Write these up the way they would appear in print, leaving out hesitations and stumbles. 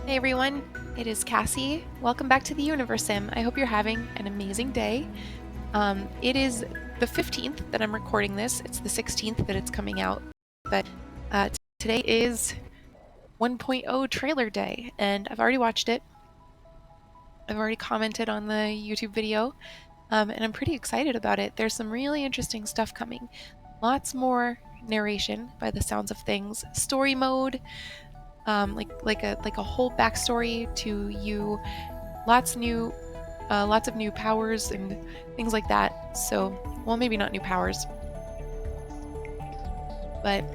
Hey everyone, it is Cassie. Welcome back to the Universim. I hope you're having an amazing day. It is the 15th that I'm recording this. It's the 16th that it's coming out. But today is 1.0 trailer day, and I've already watched it. I've already commented on the YouTube video, and I'm pretty excited about it. There's some really interesting stuff coming. Lots more narration by the sounds of things. Story mode, like a whole backstory to you. Lots of new powers and things like that. So, well, maybe not new powers, but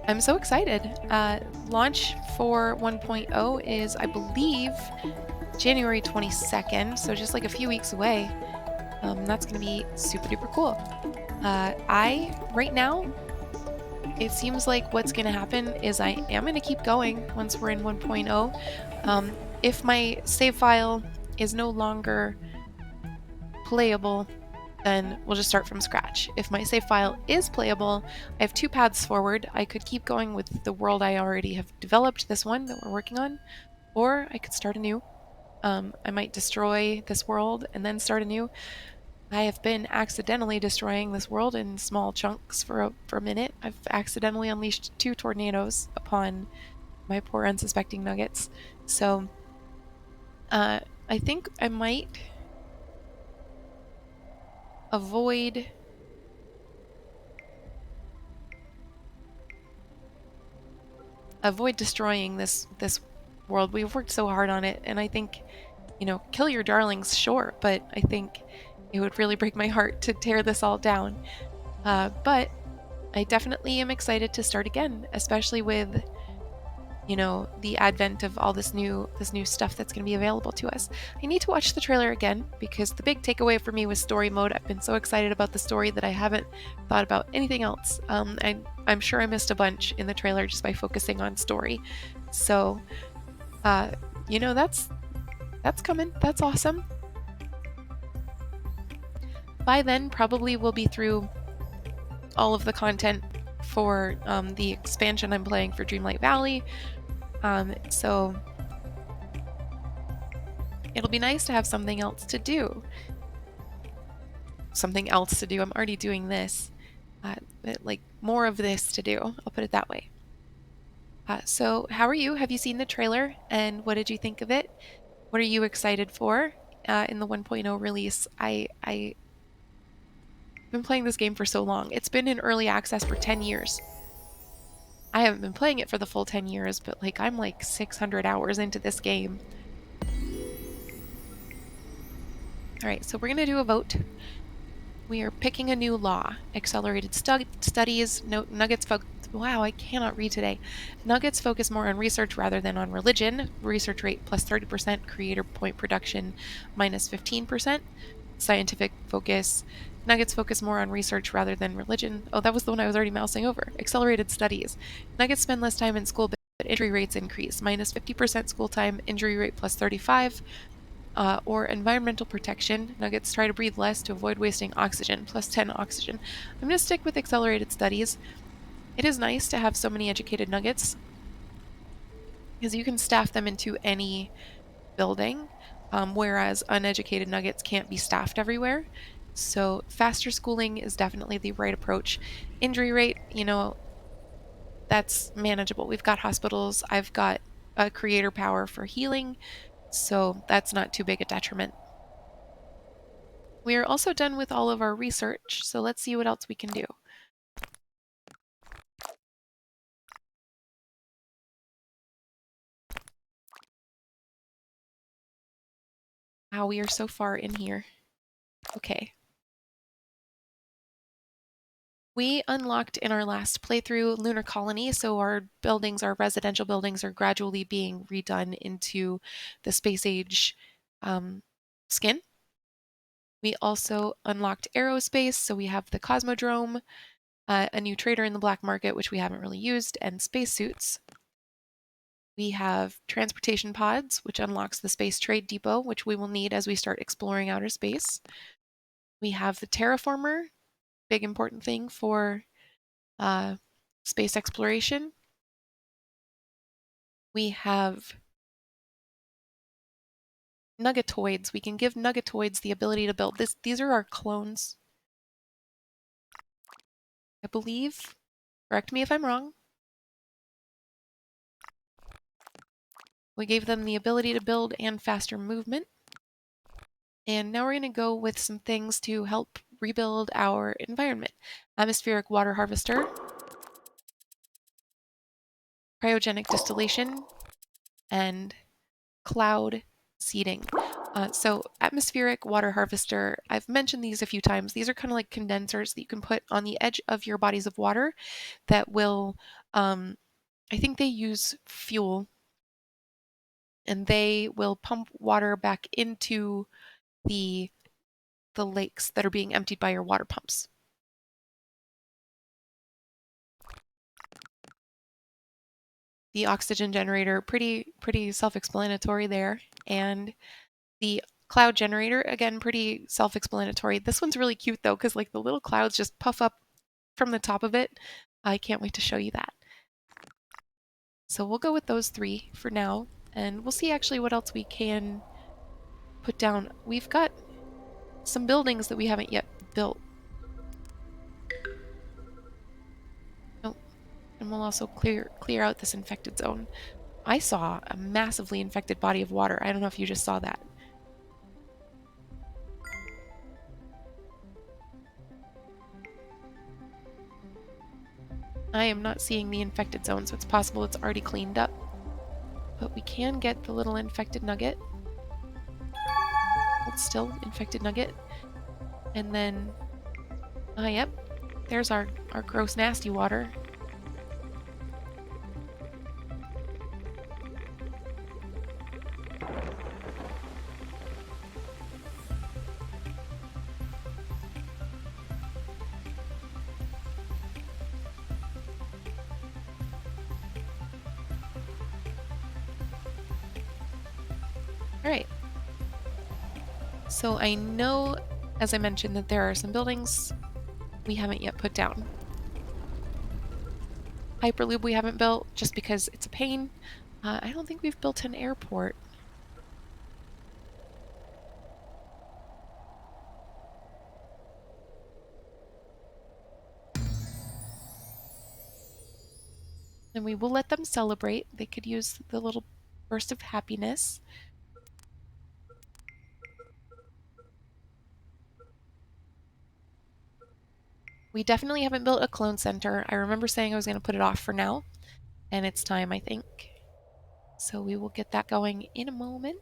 I'm so excited. Launch for 1.0 is, I believe, January 22nd, so just like a few weeks away. That's going to be super duper cool. Right now, it seems like what's going to happen is I am going to keep going once we're in 1.0. If my save file is no longer playable, then we'll just start from scratch. If my save file is playable, I have two paths forward. I could keep going with the world I already have developed, this one that we're working on, or I could start anew. I might destroy this world and then start anew. I have been accidentally destroying this world in small chunks for a minute. I've accidentally unleashed two tornadoes upon my poor unsuspecting nuggets. So I think I might avoid destroying this world. We've worked so hard on it, and I think, kill your darlings, sure, but I think it would really break my heart to tear this all down. But I definitely am excited to start again, especially with the advent of all this new stuff that's going to be available to us. I need to watch the trailer again because the big takeaway for me was story mode. I've been so excited about the story that I haven't thought about anything else. I'm sure I missed a bunch in the trailer just by focusing on story. So, uh, that's coming. That's awesome. By then, probably we'll be through all of the content for the expansion I'm playing for Dreamlight Valley. So it'll be nice to have something else to do. Something else to do. I'm already doing this. Like more of this to do. I'll put it that way. So how are you? Have you seen the trailer and what did you think of it? What are you excited for in the 1.0 release? I've been playing this game for so long. It's been in early access for 10 years. I haven't been playing it for the full 10 years, but I'm like 600 hours into this game. All right, so we're going to do a vote. We are picking a new law. Accelerated studies. Nuggets focus. Wow, I cannot read today. Nuggets focus more on research rather than on religion. Research rate plus 30%. Creator point production minus 15%. Scientific focus. Nuggets focus more on research rather than religion. Oh, that was the one I was already mousing over. Accelerated studies. Nuggets spend less time in school, but injury rates increase. Minus 50% school time. Injury rate plus 35. Or environmental protection. Nuggets try to breathe less to avoid wasting oxygen, plus 10 oxygen. I'm going to stick with accelerated studies. It is nice to have so many educated nuggets because you can staff them into any building, whereas uneducated nuggets can't be staffed everywhere. So faster schooling is definitely the right approach. Injury rate, that's manageable. We've got hospitals. I've got a creator power for healing, so that's not too big a detriment. We are also done with all of our research, so let's see what else we can do. Wow, we are so far in here. Okay. We unlocked in our last playthrough Lunar Colony, so our buildings, our residential buildings, are gradually being redone into the space age skin. We also unlocked aerospace, so we have the Cosmodrome, a new trader in the black market, which we haven't really used, and spacesuits. We have transportation pods, which unlocks the space trade depot, which we will need as we start exploring outer space. We have the terraformer, big important thing for space exploration. We have nuggetoids. We can give nuggetoids the ability to build this. These are our clones, I believe. Correct me if I'm wrong. We gave them the ability to build and faster movement. And now we're going to go with some things to help rebuild our environment. Atmospheric water harvester, cryogenic distillation, and cloud seeding. So atmospheric water harvester, I've mentioned these a few times. These are kind of like condensers that you can put on the edge of your bodies of water that will, I think they use fuel, and they will pump water back into the lakes that are being emptied by your water pumps. The oxygen generator, pretty self-explanatory there. And the cloud generator, again, pretty self-explanatory. This one's really cute though, because like the little clouds just puff up from the top of it. I can't wait to show you that. So we'll go with those three for now, and we'll see actually what else we can put down. We've got some buildings that we haven't yet built. Oh, and we'll also clear out this infected zone. I saw a massively infected body of water. I don't know if you just saw that. I am not seeing the infected zone, so it's possible it's already cleaned up. But we can get the little infected nugget. Hold still, infected nugget. And then, yep, there's our gross nasty water. Alright. So I know, as I mentioned, that there are some buildings we haven't yet put down. Hyperloop we haven't built just because it's a pain. I don't think we've built an airport. And we will let them celebrate. They could use the little burst of happiness. We definitely haven't built a clone center. I remember saying I was going to put it off for now, and it's time, I think. So we will get that going in a moment.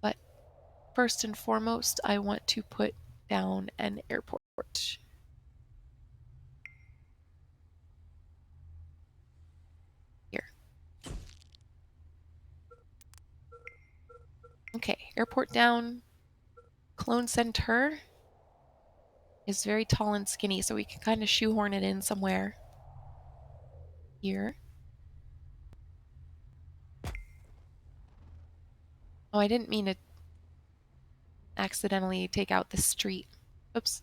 But first and foremost, I want to put down an airport. Here. Okay, airport down. Clone center is very tall and skinny, so we can kind of shoehorn it in somewhere here. Oh, I didn't mean to accidentally take out the street. Oops.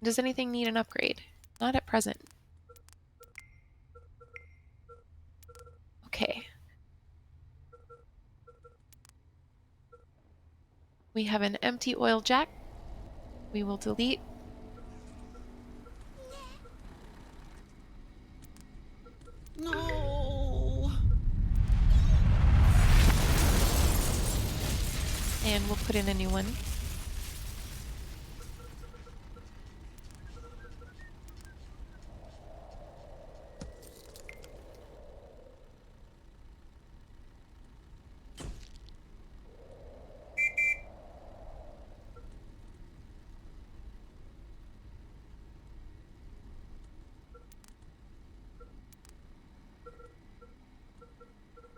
Does anything need an upgrade? Not at present. Okay. We have an empty oil jack. We will delete. No. And we'll put in a new one.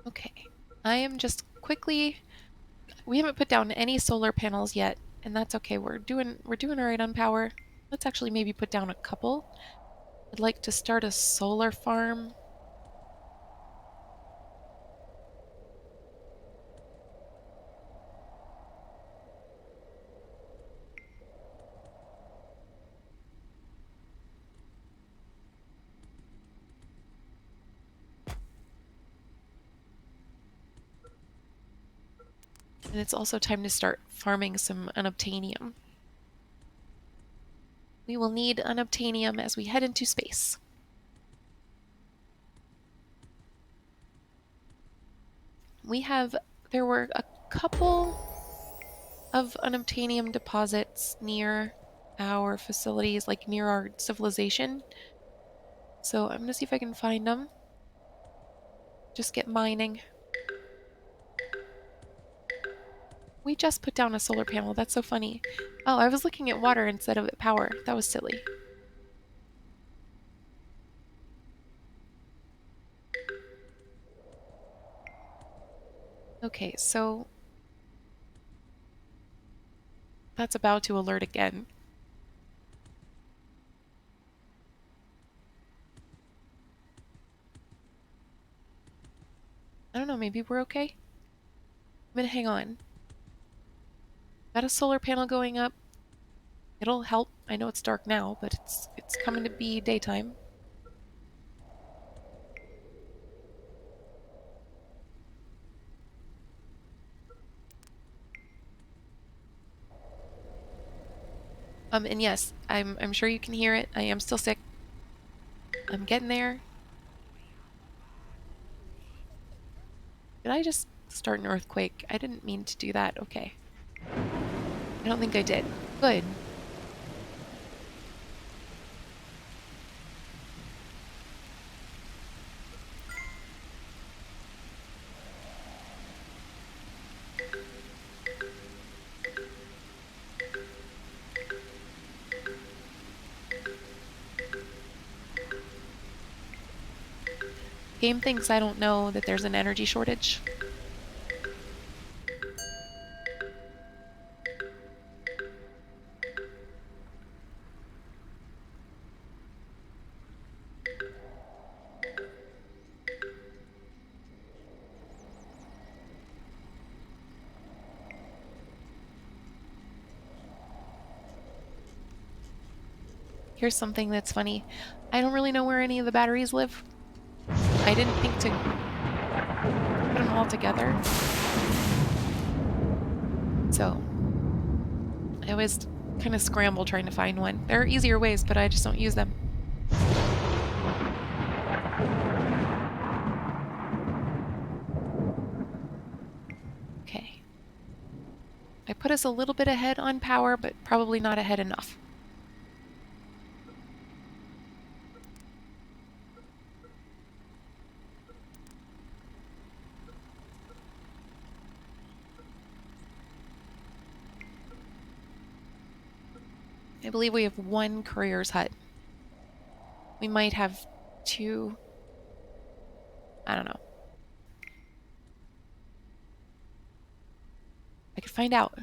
Okay. I am just quickly. We haven't put down any solar panels yet, and that's okay. We're doing all right on power. Let's actually maybe put down a couple. I'd like to start a solar farm. And it's also time to start farming some unobtanium. We will need unobtanium as we head into space. There were a couple of unobtainium deposits near our facilities, like near our civilization. So I'm gonna see if I can find them. Just get mining. We just put down a solar panel. That's so funny. Oh, I was looking at water instead of at power. That was silly. Okay, so that's about to alert again. I don't know, maybe we're okay? I'm gonna hang on. Got a solar panel going up. It'll help. I know it's dark now, but it's coming to be daytime. And yes, I'm sure you can hear it. I am still sick. I'm getting there. Did I just start an earthquake? I didn't mean to do that. Okay. I don't think I did. Good. Game thinks I don't know that there's an energy shortage. Here's something that's funny. I don't really know where any of the batteries live. I didn't think to put them all together. So I always kind of scramble trying to find one. There are easier ways, but I just don't use them. Okay. I put us a little bit ahead on power, but probably not ahead enough. I believe we have one courier's hut. We might have two. I don't know. I could find out.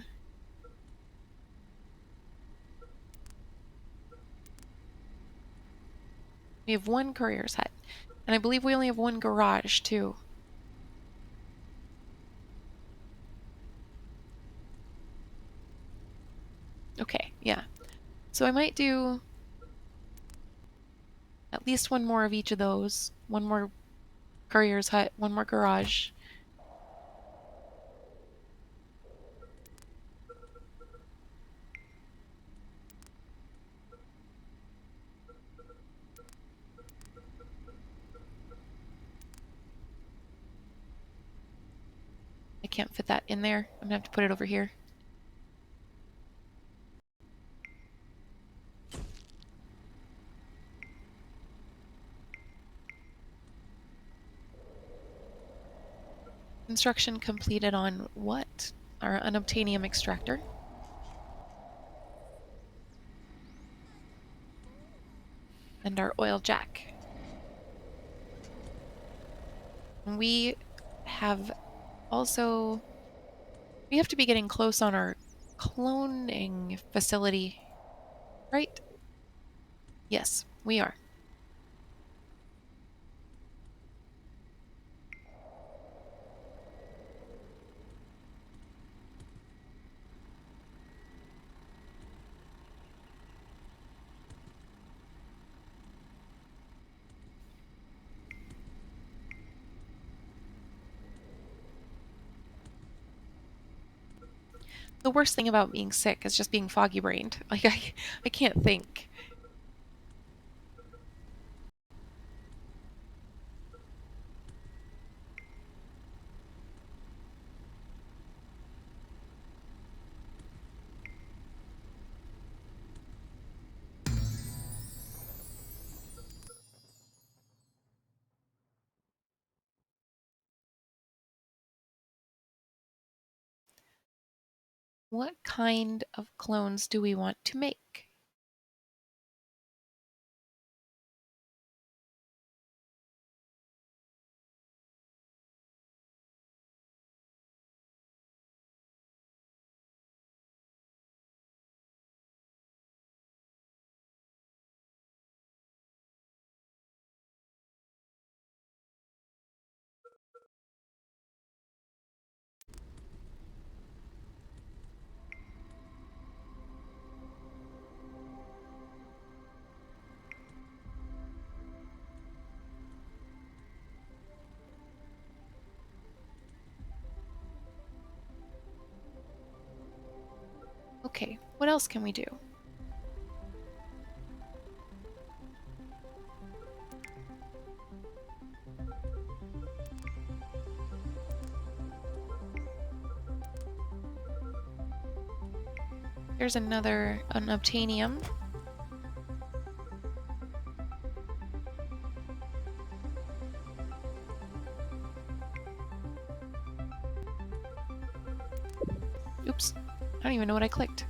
We have one courier's hut. And I believe we only have one garage, too. Okay, yeah. So I might do at least one more of each of those. One more courier's hut, one more garage. I can't fit that in there. I'm gonna have to put it over here. Construction completed on what? Our unobtainium extractor. And our oil jack. And we have also... We have to be getting close on our cloning facility, right? Yes, we are. the worst thing about being sick is just being foggy-brained. Like, I can't think. What kind of clones do we want to make? Okay, what else can we do? There's another unobtanium. Oops, I don't even know what I clicked.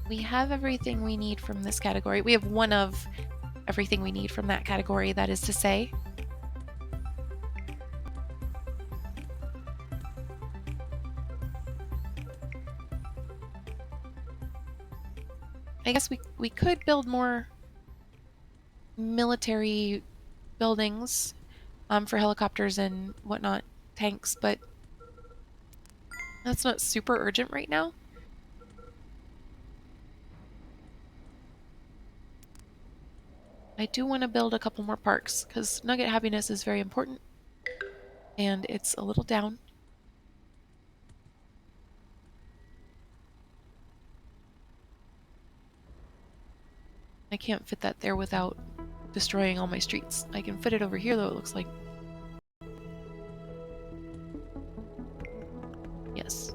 We have everything we need from this category. We have one of everything we need from that category, that is to say. I guess we could build more military buildings for helicopters and whatnot, tanks, but that's not super urgent right now. I do want to build a couple more parks because nugget happiness is very important and it's a little down. I can't fit that there without destroying all my streets. I can fit it over here though, it looks like. Yes.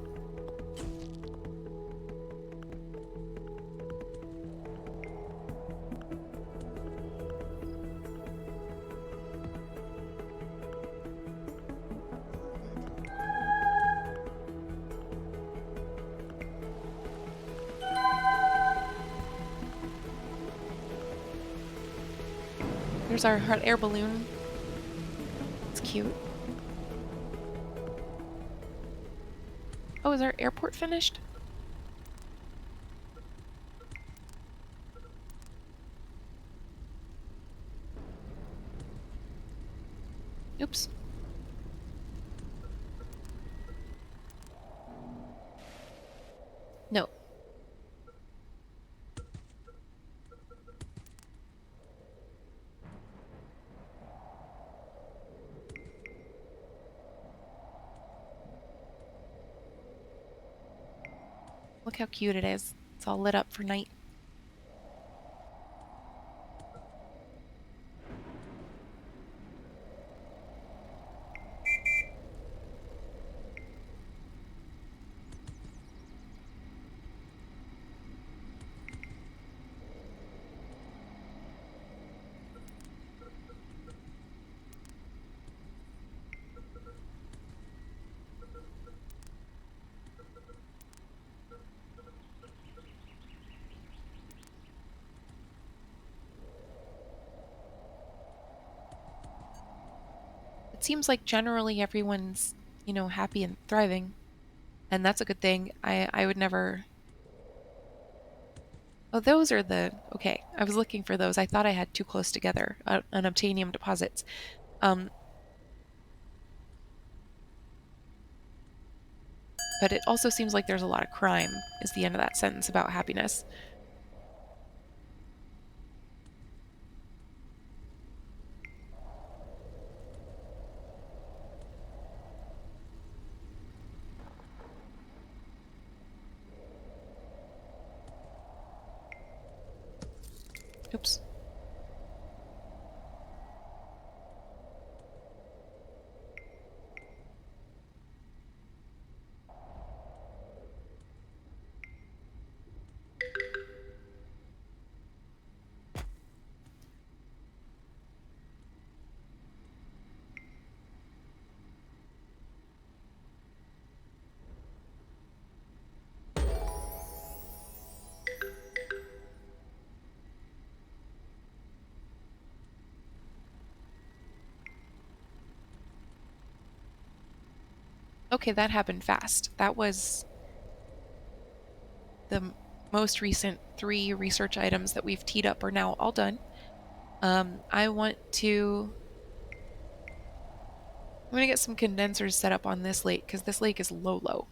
There's our hot air balloon. It's cute. Oh, is our airport finished? Oops. No. Look how cute it is. It's all lit up for night. It seems like generally everyone's, happy and thriving, and that's a good thing. I would never. Oh, those are the. Okay, I was looking for those. I thought I had too close together. Unobtainium deposits. Um, but it also seems like there's a lot of crime, is the end of that sentence about happiness. Oops. Okay, that happened fast. That was the most recent 3 research items that we've teed up are now all done. I want to... I'm going to get some condensers set up on this lake because this lake is low.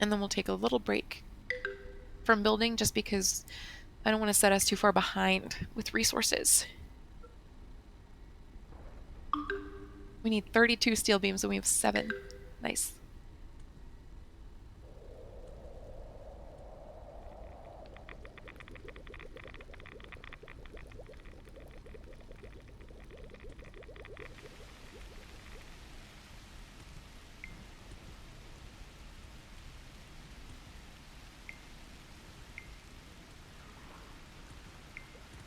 And then we'll take a little break from building just because I don't want to set us too far behind with resources. We need 32 steel beams and we have 7. Nice.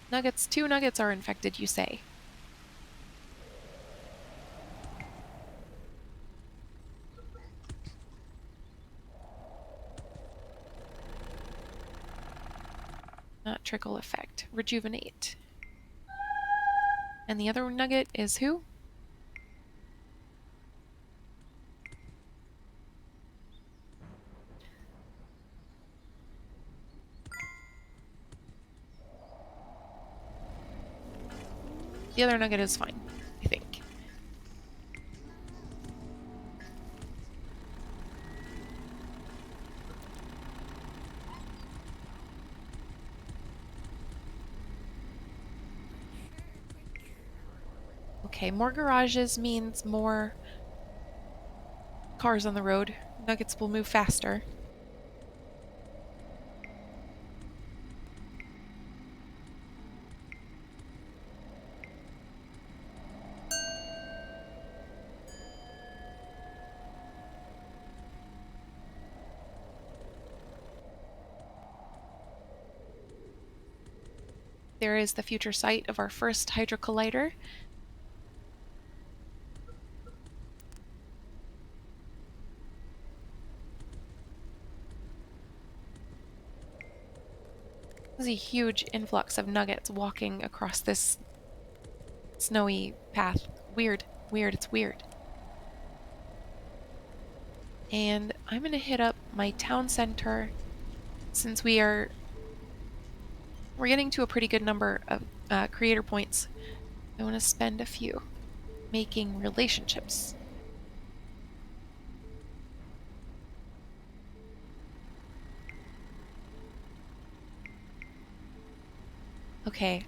Nuggets, 2 nuggets are infected, you say? Not trickle effect. Rejuvenate. And the other nugget is who? The other nugget is fine, I think. Okay, more garages means more cars on the road. Nuggets will move faster. There is the future site of our first hydro collider. There's a huge influx of nuggets walking across this snowy path. Weird, it's weird. And I'm gonna hit up my town center since we're getting to a pretty good number of creator points. I want to spend a few making relationships. Okay,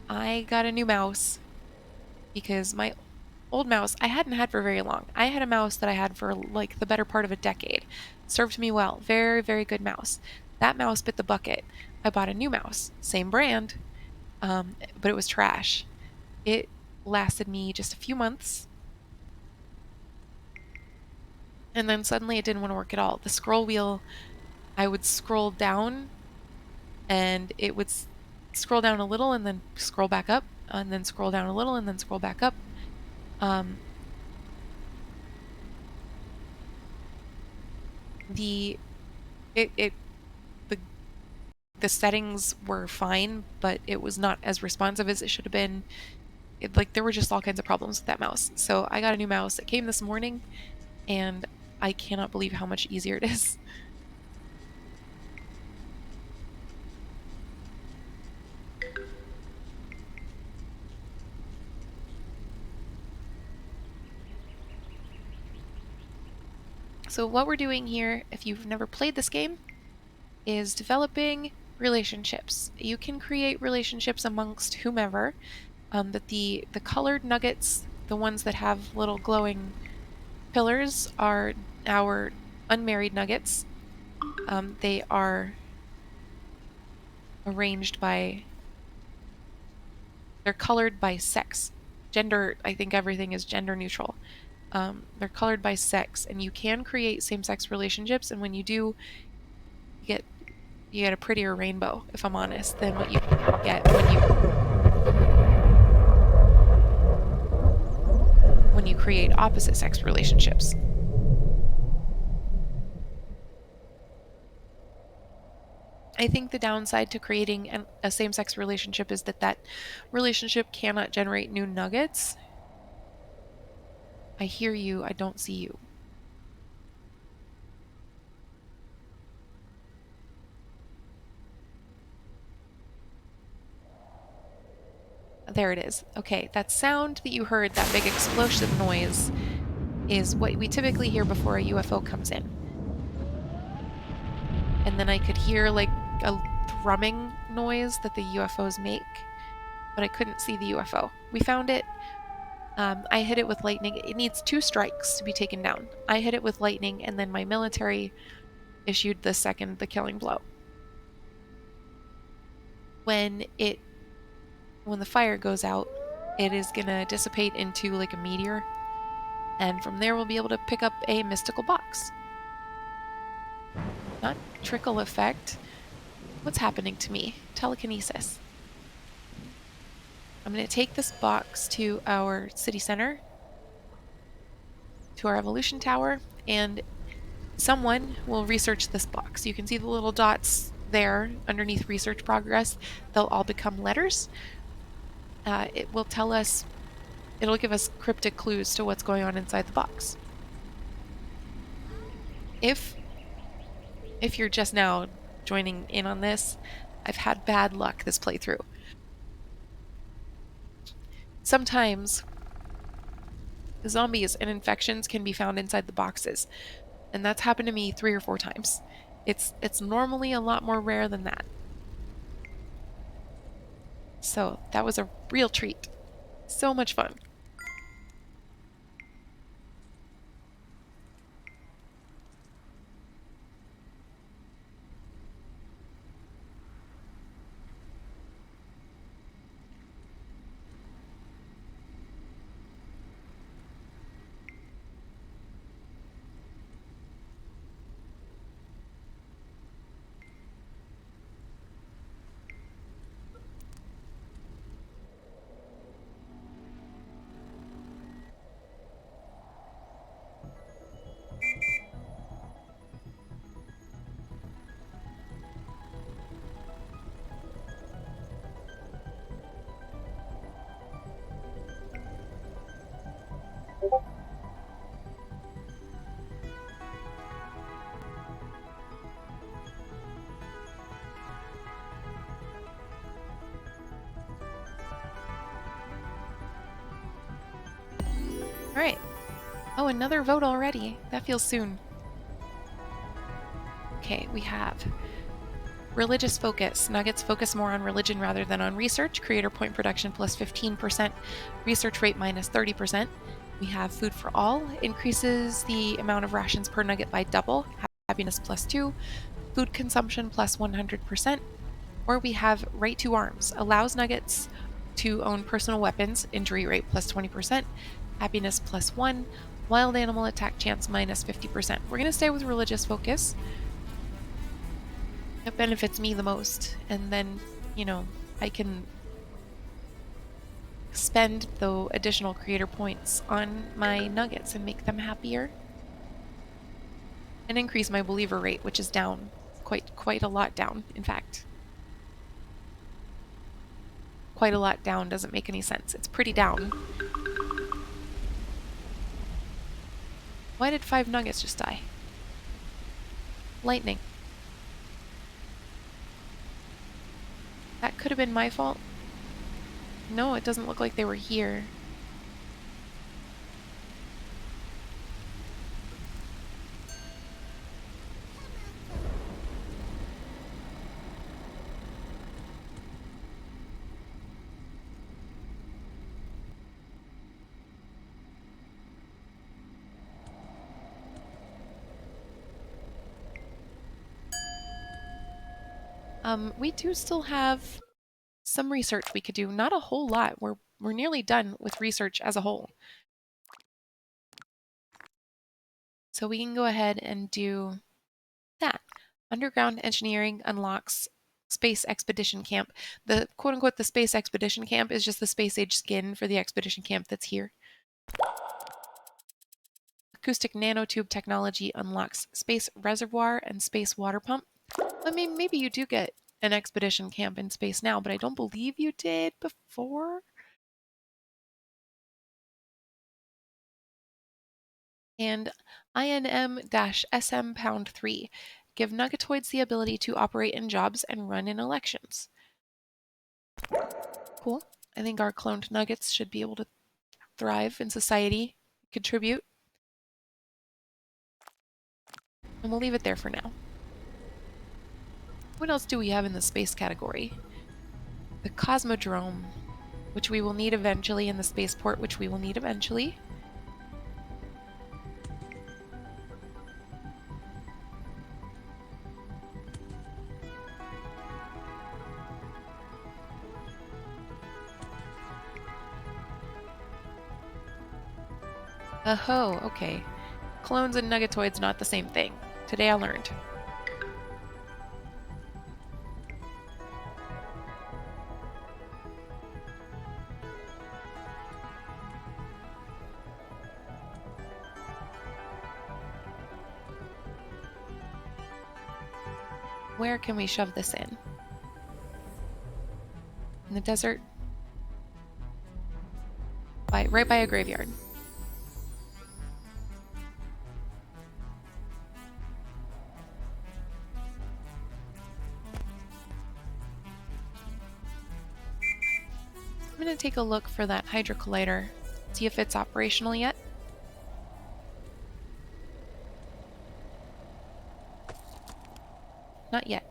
I got a new mouse because my old mouse I hadn't had for very long. I had a mouse that I had for like the better part of a decade. Served me well. Very, very good mouse. That mouse bit the bucket. I bought a new mouse, same brand, but it was trash. It lasted me just a few months, and then suddenly it didn't want to work at all. The scroll wheel, I would scroll down, and it would scroll down a little and then scroll back up, and then scroll down a little and then scroll back up. Um, the it it the the settings were fine, but it was not as responsive as it should have been. Like there were just all kinds of problems with that mouse. So I got a new mouse. It came this morning, and I cannot believe how much easier it is. So what we're doing here, if you've never played this game, is developing relationships. You can create relationships amongst whomever, but the colored nuggets, the ones that have little glowing pillars, are our unmarried nuggets. They are arranged by, they're colored by sex. Gender, I think everything is gender neutral. They're colored by sex, and you can create same-sex relationships, and when you do, you get a prettier rainbow, if I'm honest, than what you get when you create opposite sex relationships. I think the downside to creating a same-sex relationship is that relationship cannot generate new nuggets. I hear you, I don't see you. There it is. Okay, that sound that you heard, that big explosive noise, is what we typically hear before a UFO comes in. And then I could hear like a thrumming noise that the UFOs make, but I couldn't see the UFO. We found it. I hit it with lightning. It needs 2 strikes to be taken down. I hit it with lightning, and then my military issued the killing blow. When the fire goes out, it is gonna dissipate into like a meteor, and from there we'll be able to pick up a mystical box. Not trickle effect. What's happening to me? Telekinesis. I'm going to take this box to our city center, to our evolution tower, and someone will research this box. You can see the little dots there underneath research progress. They'll all become letters. It will tell us, it'll give us cryptic clues to what's going on inside the box. If you're just now joining in on this, I've had bad luck this playthrough. Sometimes zombies and infections can be found inside the boxes, and that's happened to me 3 or 4 times. It's normally a lot more rare than that. So that was a real treat. So much fun. All right. Oh, another vote already. That feels soon. Okay, we have religious focus. Nuggets focus more on religion rather than on research. Creator point production plus 15%. Research rate minus 30%. We have food for all. Increases the amount of rations per nugget by double. Happiness plus 2. Food consumption plus 100%. Or we have right to arms. Allows nuggets to own personal weapons. Injury rate plus 20%. Happiness plus 1. Wild animal attack chance minus 50%. We're going to stay with religious focus. It benefits me the most, and then, you know, I can spend the additional creator points on my nuggets and make them happier. And increase my believer rate, which is down. Quite a lot down, in fact. Quite a lot down doesn't make any sense. It's pretty down. Why did 5 nuggets just die? Lightning. That could have been my fault. No, it doesn't look like they were here. We do still have some research we could do. Not a whole lot. We're nearly done with research as a whole. So we can go ahead and do that. Underground engineering unlocks space expedition camp. The quote unquote the space expedition camp is just the space age skin for the expedition camp that's here. Acoustic nanotube technology unlocks space reservoir and space water pump. I mean, maybe you do get an expedition camp in space now, but I don't believe you did before. And INM-SM Pound 3 give nuggetoids the ability to operate in jobs and run in elections. Cool. I think our cloned nuggets should be able to thrive in society, contribute. And we'll leave it there for now. What else do we have in the space category? The Cosmodrome, which we will need eventually, and the spaceport, which we will need eventually. Oh, okay. Clones and nuggetoids not the same thing. Today I learned. Where can we shove this in? In the desert? Right by a graveyard. I'm going to take a look for that Hydra Collider, see if it's operational yet. Not yet.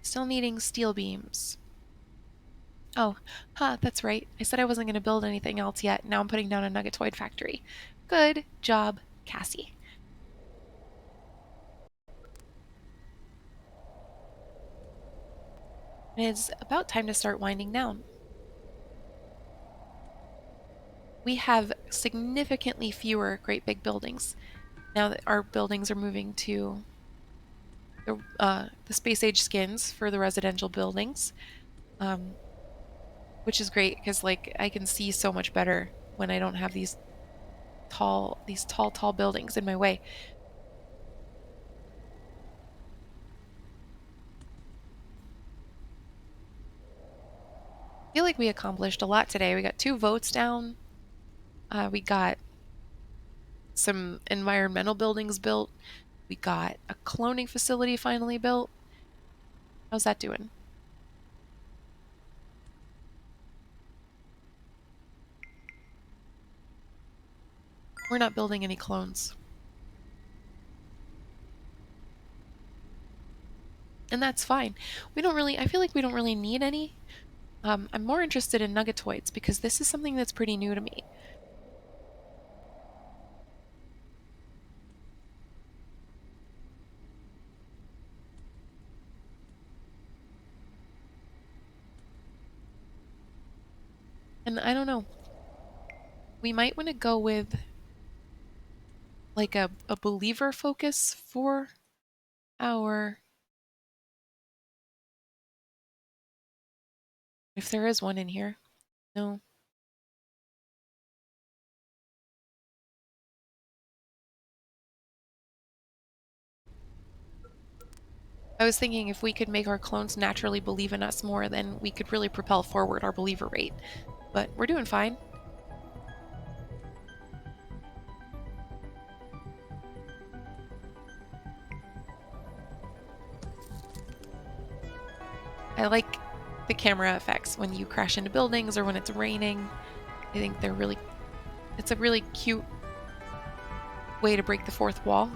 Still needing steel beams. Oh, that's right. I said I wasn't going to build anything else yet. Now I'm putting down a nuggetoid factory. Good job, Cassie. It is about time to start winding down. We have significantly fewer great big buildings now that our buildings are moving to the space age skins for the residential buildings, which is great because like I can see so much better when I don't have these tall buildings in my way. I feel like we accomplished a lot today. We got 2 votes down. We got some environmental buildings built. We got a cloning facility finally built. How's that doing? We're not building any clones. And that's fine. I feel like we don't really need any. I'm more interested in nuggetoids because this is something that's pretty new to me. And I don't know. We might want to go with like a believer focus for our... If there is one in here. No. I was thinking if we could make our clones naturally believe in us more, then we could really propel forward our believer rate. But we're doing fine. I like the camera effects when you crash into buildings or when it's raining. I think it's a really cute way to break the fourth wall.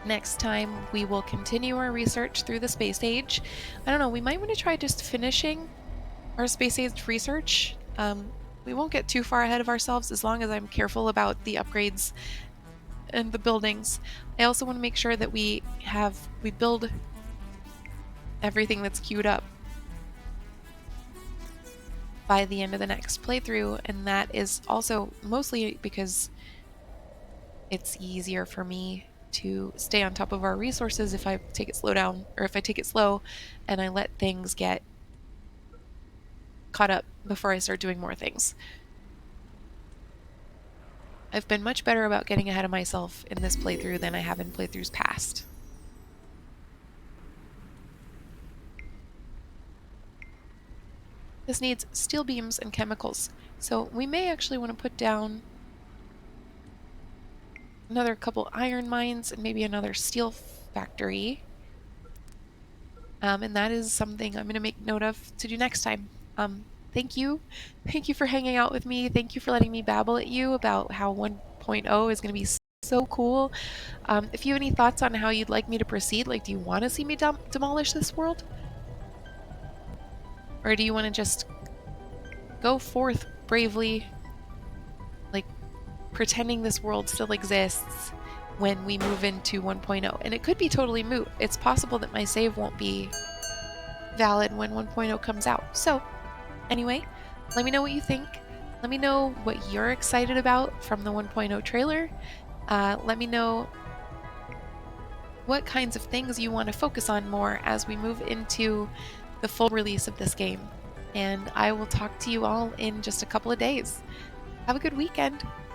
Next time, we will continue our research through the space age. I don't know, we might want to try just finishing our space age research. We won't get too far ahead of ourselves as long as I'm careful about the upgrades and the buildings. I also want to make sure that we build everything that's queued up by the end of the next playthrough, and that is also mostly because it's easier for me to stay on top of our resources if I take it slow down, or if I take it slow and I let things get caught up before I start doing more things. I've been much better about getting ahead of myself in this playthrough than I have in playthroughs past. This needs steel beams and chemicals, so we may actually want to put down another couple iron mines and maybe another steel factory. And that is something I'm going to make note of to do next time. Thank you. Thank you for hanging out with me. Thank you for letting me babble at you about how 1.0 is going to be so cool. If you have any thoughts on how you'd like me to proceed, like do you want to see me demolish this world? Or do you want to just go forth bravely, like pretending this world still exists when we move into 1.0? And it could be totally moot. It's possible that my save won't be valid when 1.0 comes out. So anyway, let me know what you think. Let me know what you're excited about from the 1.0 trailer. Let me know what kinds of things you want to focus on more as we move into the full release of this game. And I will talk to you all in just a couple of days. Have a good weekend.